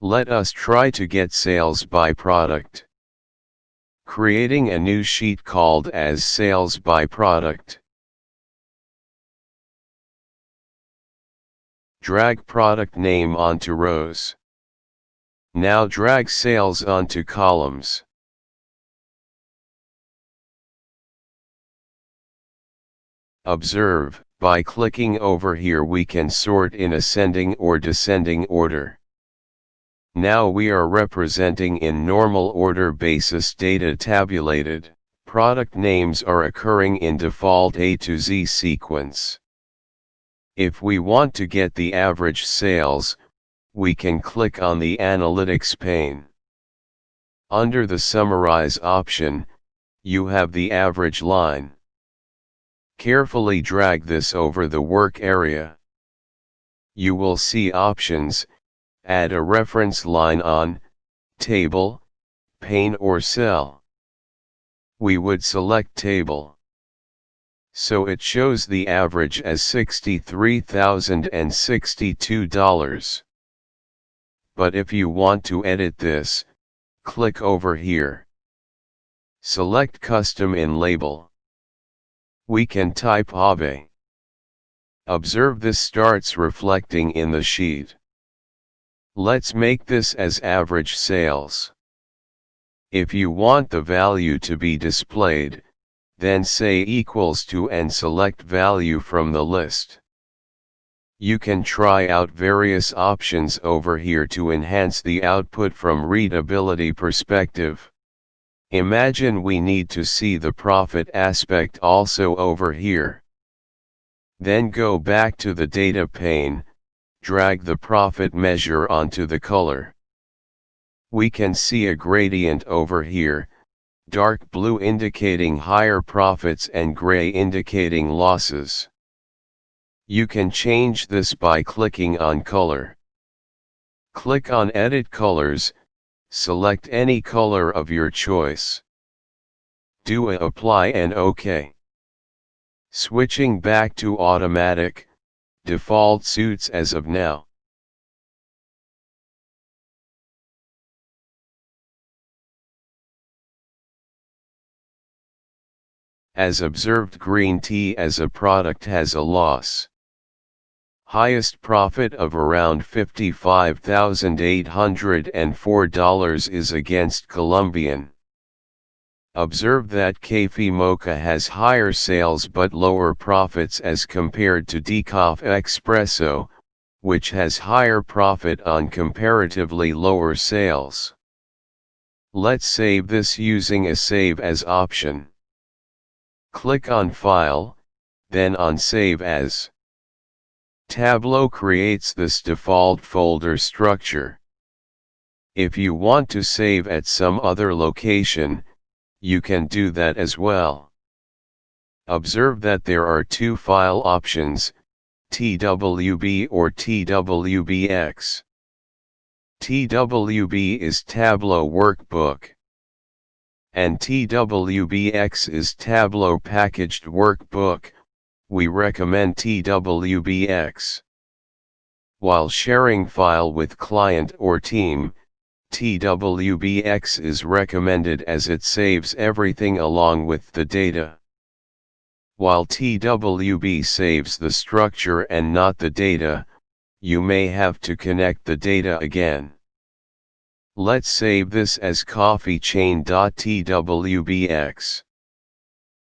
Let us try to get sales by product. Creating a new sheet called as Sales by Product. Drag product name onto rows. Now drag sales onto columns. Observe, by clicking over here we can sort in ascending or descending order. Now we are representing in normal order basis data tabulated, product names are occurring in default A to Z sequence. If we want to get the average sales, we can click on the Analytics pane. Under the Summarize option, you have the average line. Carefully drag this over the work area. You will see options, add a reference line on, table, pane or cell. We would select table. So it shows the average as $63,062. But if you want to edit this, click over here. Select Custom in Label. We can type Ave. Observe this starts reflecting in the sheet. Let's make this as average sales. If you want the value to be displayed, then say equals to and select value from the list. You can try out various options over here to enhance the output from readability perspective. Imagine we need to see the profit aspect also over here. Then go back to the data pane. Drag the profit measure onto the color. We can see a gradient over here, dark blue indicating higher profits and gray indicating losses. You can change this by clicking on Color. Click on Edit Colors, select any color of your choice. Do a Apply and OK. Switching back to Automatic. Default suits as of now. As observed, green tea as a product has a loss. Highest profit of around $55,804 is against Colombian. Observe that Cafe Mocha has higher sales but lower profits as compared to Decaf Espresso, which has higher profit on comparatively lower sales. Let's save this using a Save As option. Click on File, then on Save As. Tableau creates this default folder structure. If you want to save at some other location, you can do that as well. Observe that there are two file options, TWB or TWBX. TWB is Tableau Workbook, and TWBX is Tableau Packaged Workbook. We recommend TWBX. While sharing file with client or team, TWBX is recommended as it saves everything along with the data. While TWB saves the structure and not the data, you may have to connect the data again. Let's save this as coffeechain.twbx.